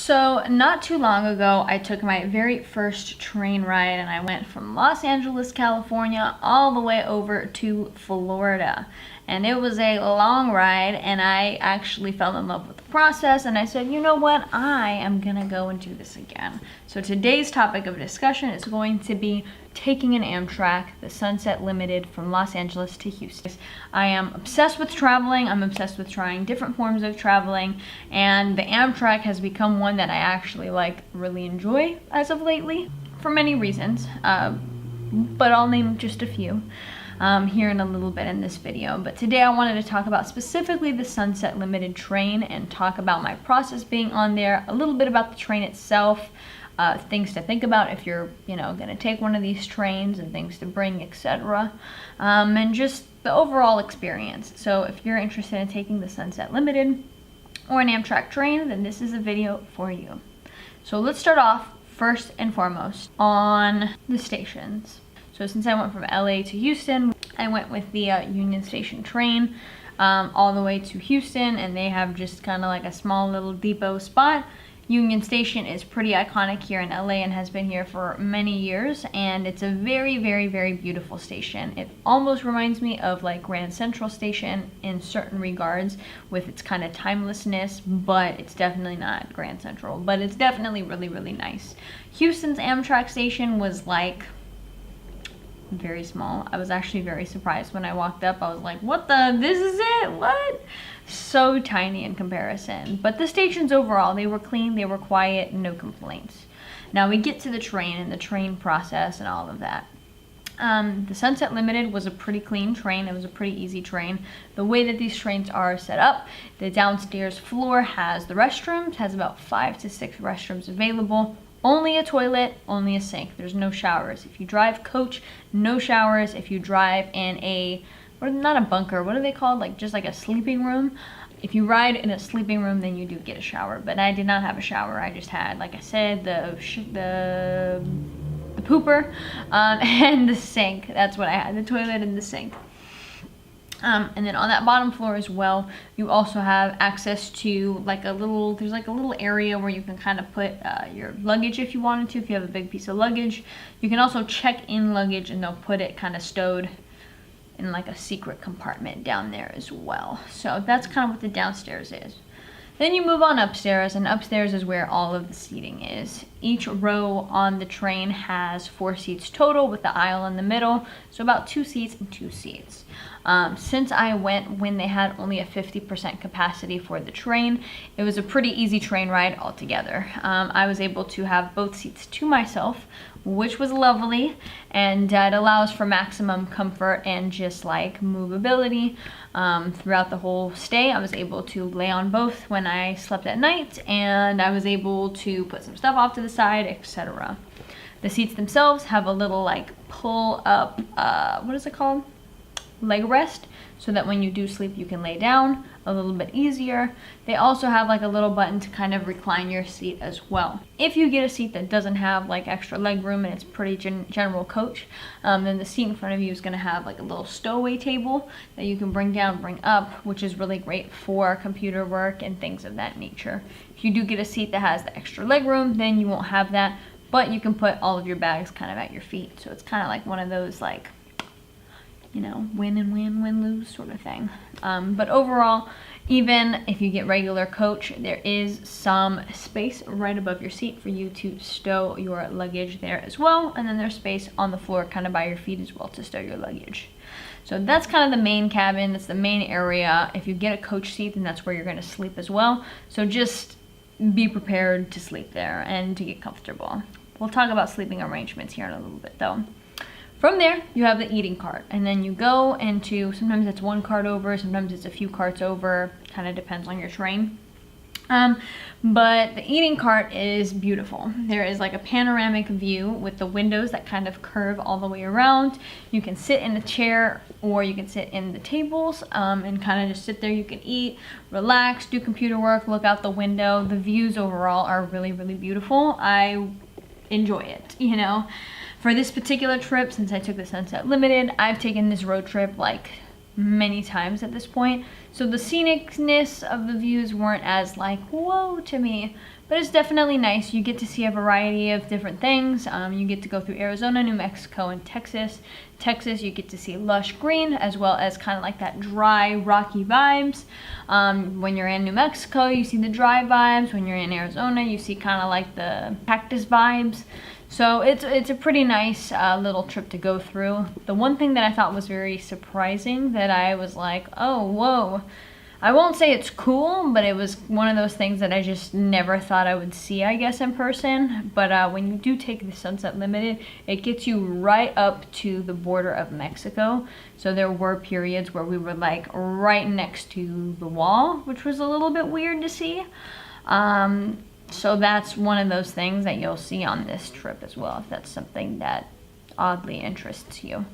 So not too long ago, I took my very first train ride and I went from Los Angeles, California, all the way over to Florida. And it was a long ride and I actually fell in love with the process and I said, you know what, I am gonna go and do this again. So today's topic of discussion is going to be taking an Amtrak, the Sunset Limited from Los Angeles to Houston. I am obsessed with traveling. I'm obsessed with trying different forms of traveling, and the Amtrak has become one that I actually really enjoy as of lately for many reasons, but I'll name just a few here in a little bit in this video. But today I wanted to talk about specifically the Sunset Limited train and talk about my process being on there, a little bit about the train itself, things to think about if you're, gonna take one of these trains, and things to bring, etc. And just the overall experience. So if you're interested in taking the Sunset Limited or an Amtrak train, then this is a video for you. So let's start off first and foremost on the stations. So since I went from LA to Houston, I went with the Union Station train all the way to Houston, and they have just kind of like a small little depot spot. Union Station is pretty iconic here in LA and has been here for many years, and it's a very, very, very beautiful station. It almost reminds me of Grand Central Station in certain regards with its kind of timelessness, but it's definitely not Grand Central, but it's definitely really, really nice. Houston's Amtrak station was very small. I was actually very surprised when I walked up. I was like, what this is it? What? So tiny in comparison. But the stations overall, they were clean, they were quiet, no complaints. Now we get to the train and the train process and all of that. The Sunset Limited was a pretty clean train. It was a pretty easy train. The way that these trains are set up, the downstairs floor has the restrooms, has about 5 to 6 restrooms available. Only a toilet, only a sink. There's no showers. If you drive coach, no showers. If you drive in a, not a bunker, what are they called? Just like a sleeping room. If you ride in a sleeping room, then you do get a shower. But I did not have a shower. I just had, like I said, the pooper and the sink. That's what I had, the toilet and the sink. And then on that bottom floor as well, you also have access to there's a little area where you can kind of put your luggage if you wanted to, if you have a big piece of luggage. You can also check in luggage and they'll put it kind of stowed in a secret compartment down there as well. So that's kind of what the downstairs is. Then you move on upstairs, and upstairs is where all of the seating is. Each row on the train has 4 seats total with the aisle in the middle, so about 2 seats and 2 seats. Since I went when they had only a 50% capacity for the train, it was a pretty easy train ride altogether. I was able to have both seats to myself, which was lovely, and it allows for maximum comfort and just movability. Throughout the whole stay, I was able to lay on both when I slept at night, and I was able to put some stuff off to the side, etc. The seats themselves have a little pull up, what is it called? Leg rest, so that when you do sleep you can lay down a little bit easier. They also have a little button to kind of recline your seat as well. If you get a seat that doesn't have extra leg room and it's pretty general coach, then the seat in front of you is going to have a little stowaway table that you can bring down, bring up, which is really great for computer work and things of that nature. If you do get a seat that has the extra leg room, then you won't have that, but you can put all of your bags kind of at your feet. So it's kind of one of those win and win, win-lose sort of thing. But overall, even if you get regular coach, there is some space right above your seat for you to stow your luggage there as well. And then there's space on the floor kind of by your feet as well to stow your luggage. So that's kind of the main cabin. That's the main area. If you get a coach seat, then that's where you're going to sleep as well. So just be prepared to sleep there and to get comfortable. We'll talk about sleeping arrangements here in a little bit though. From there, you have the eating cart, and then you go into, sometimes it's 1 cart over, sometimes it's a few carts over, kind of depends on your train. But the eating cart is beautiful. There is a panoramic view with the windows that kind of curve all the way around. You can sit in a chair or you can sit in the tables and kind of just sit there. You can eat, relax, do computer work, look out the window. The views overall are really, really beautiful. I enjoy it, For this particular trip, since I took the Sunset Limited, I've taken this road trip many times at this point. So the scenicness of the views weren't as like, whoa to me, but it's definitely nice. You get to see a variety of different things. You get to go through Arizona, New Mexico, and Texas. Texas, you get to see lush green as well as kind of like that dry, rocky vibes. When you're in New Mexico, you see the dry vibes. When you're in Arizona, you see kind of like the cactus vibes. So it's a pretty nice little trip to go through. The one thing that I thought was very surprising that I was like, oh, whoa. I won't say it's cool, but it was one of those things that I just never thought I would see, I guess, in person. But when you do take the Sunset Limited, it gets you right up to the border of Mexico. So there were periods where we were like right next to the wall, which was a little bit weird to see. So that's one of those things that you'll see on this trip as well, if that's something that oddly interests you.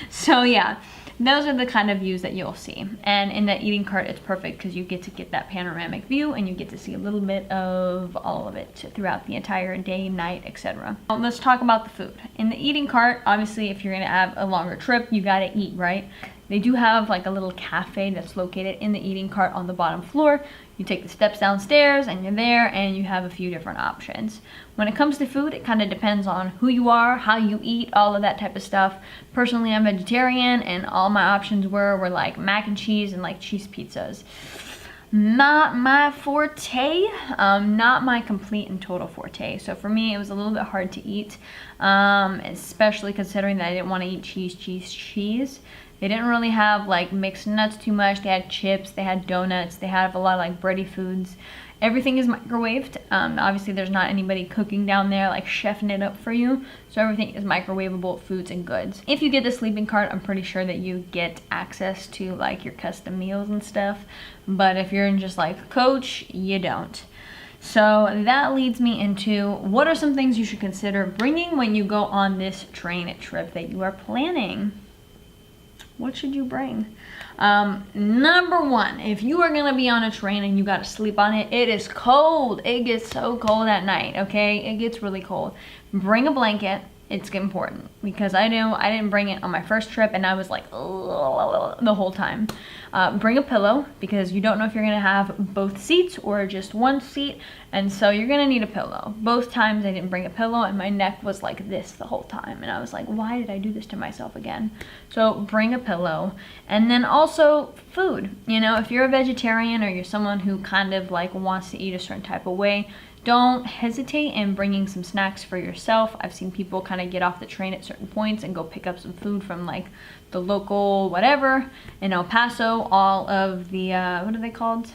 So yeah, those are the kind of views that you'll see. And in that eating cart, it's perfect because you get to get that panoramic view and you get to see a little bit of all of it throughout the entire day, night, etc. Well, let's talk about the food. In the eating cart, obviously, if you're gonna have a longer trip, you gotta eat, right? They do have like a little cafe that's located in the eating cart on the bottom floor. You take the steps downstairs and you're there and you have a few different options. When it comes to food, it kind of depends on who you are, how you eat, all of that type of stuff. Personally, I'm vegetarian and all my options were like mac and cheese and like cheese pizzas. Not my forte, not my complete and total forte. So for me, it was a little bit hard to eat, especially considering that I didn't want to eat cheese. They didn't really have like mixed nuts too much. They had chips, they had donuts, they have a lot of like bready foods. Everything is microwaved. Obviously there's not anybody cooking down there like chefing it up for you. So everything is microwavable foods and goods. If you get the sleeping cart, I'm pretty sure that you get access to like your custom meals and stuff. But if you're in just like coach, you don't. So that leads me into what are some things you should consider bringing when you go on this train trip that you are planning. What should you bring? Number one, if you are gonna be on a train and you gotta sleep on it, it is cold. It gets so cold at night, okay? It gets really cold. Bring a blanket. It's important because I know I didn't bring it on my first trip and I was like the whole time. Bring a pillow because you don't know if you're gonna have both seats or just one seat, and so you're gonna need a pillow. Both times I didn't bring a pillow and my neck was like this the whole time and I was like, why did I do this to myself again? So bring a pillow. And then also food. You know, if you're a vegetarian or you're someone who kind of like wants to eat a certain type of way, don't hesitate in bringing some snacks for yourself. I've seen people kind of get off the train at certain points and go pick up some food from like the local whatever in El Paso. All of the, what are they called?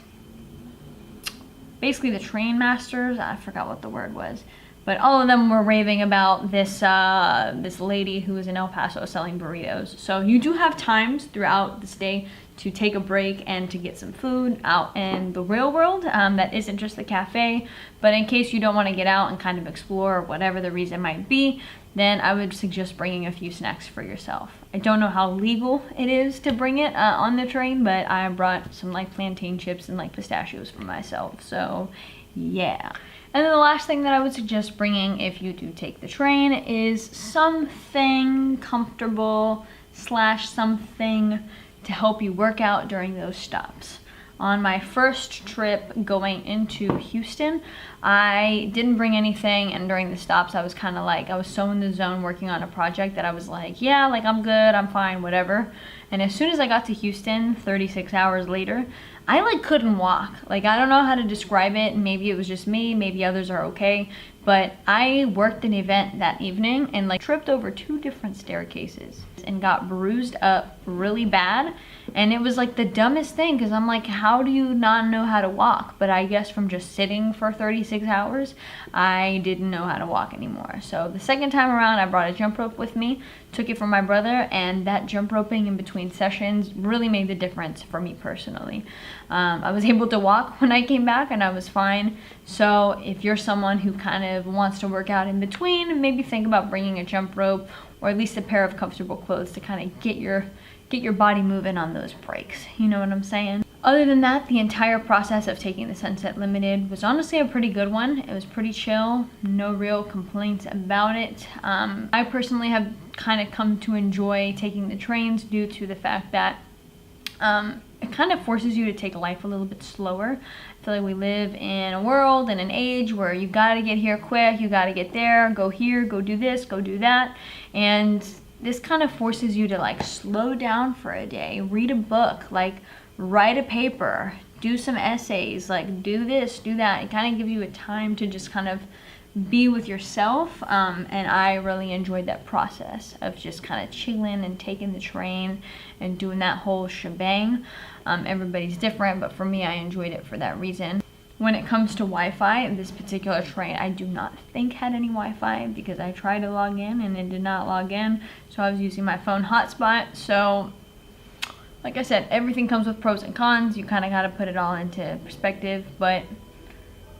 Basically the train masters. I forgot what the word was. But all of them were raving about this this lady who was in El Paso selling burritos. So you do have times throughout this day to take a break and to get some food out in the real world that isn't just the cafe. But in case you don't want to get out and kind of explore, whatever the reason might be, then I would suggest bringing a few snacks for yourself. I don't know how legal it is to bring it on the train, but I brought some like plantain chips and like pistachios for myself. So yeah. And then the last thing that I would suggest bringing if you do take the train is something comfortable / something to help you work out during those stops. On my first trip going into Houston, I didn't bring anything, and during the stops I was kind of like, I was so in the zone working on a project that I was like, yeah, like I'm good, I'm fine, whatever. And as soon as I got to Houston, 36 hours later, I like couldn't walk. Like, I don't know how to describe it. Maybe it was just me, maybe others are okay. But I worked an event that evening and like tripped over 2 different staircases and got bruised up really bad. And it was like the dumbest thing because I'm like, how do you not know how to walk? But I guess from just sitting for 36 hours, I didn't know how to walk anymore. So the second time around, I brought a jump rope with me, took it from my brother, and that jump roping in between sessions really made the difference for me personally. I was able to walk when I came back and I was fine. So if you're someone who kind of wants to work out in between, maybe think about bringing a jump rope or at least a pair of comfortable clothes to kind of get your body moving on those breaks. You know what I'm saying? Other than that, the entire process of taking the Sunset Limited was honestly a pretty good one. It was pretty chill, no real complaints about it. I personally have kind of come to enjoy taking the trains due to the fact that it kind of forces you to take life a little bit slower. I feel like we live in a world and an age where you gotta get here quick, you gotta get there, go here, go do this, go do that. And this kind of forces you to like slow down for a day, read a book, like write a paper, do some essays, like do this, do that. It kind of gives you a time to just kind of be with yourself, and I really enjoyed that process of just kind of chilling and taking the train and doing that whole shebang. Everybody's different, but for me, I enjoyed it for that reason. When it comes to Wi-Fi, this particular train I do not think had any Wi-Fi because I tried to log in and it did not log in, so I was using my phone hotspot. So like I said, everything comes with pros and cons. You kind of got to put it all into perspective, but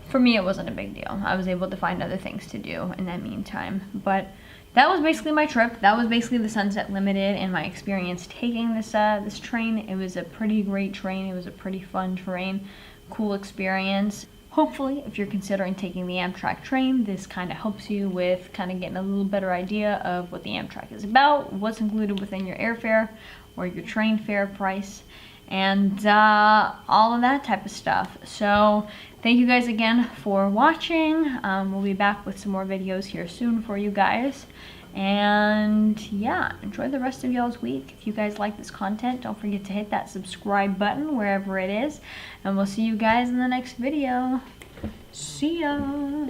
for me, it wasn't a big deal. I was able to find other things to do in that meantime. But that was basically my trip. That was basically the Sunset Limited and my experience taking this this train. It was a pretty great train. It was a pretty fun train, cool experience. Hopefully, if you're considering taking the Amtrak train, this kind of helps you with kind of getting a little better idea of what the Amtrak is about, what's included within your airfare or your train fare price, and all of that type of stuff. So thank you guys again for watching. We'll be back with some more videos here soon for you guys. And yeah, enjoy the rest of y'all's week. If you guys like this content, don't forget to hit that subscribe button wherever it is. And we'll see you guys in the next video. See ya!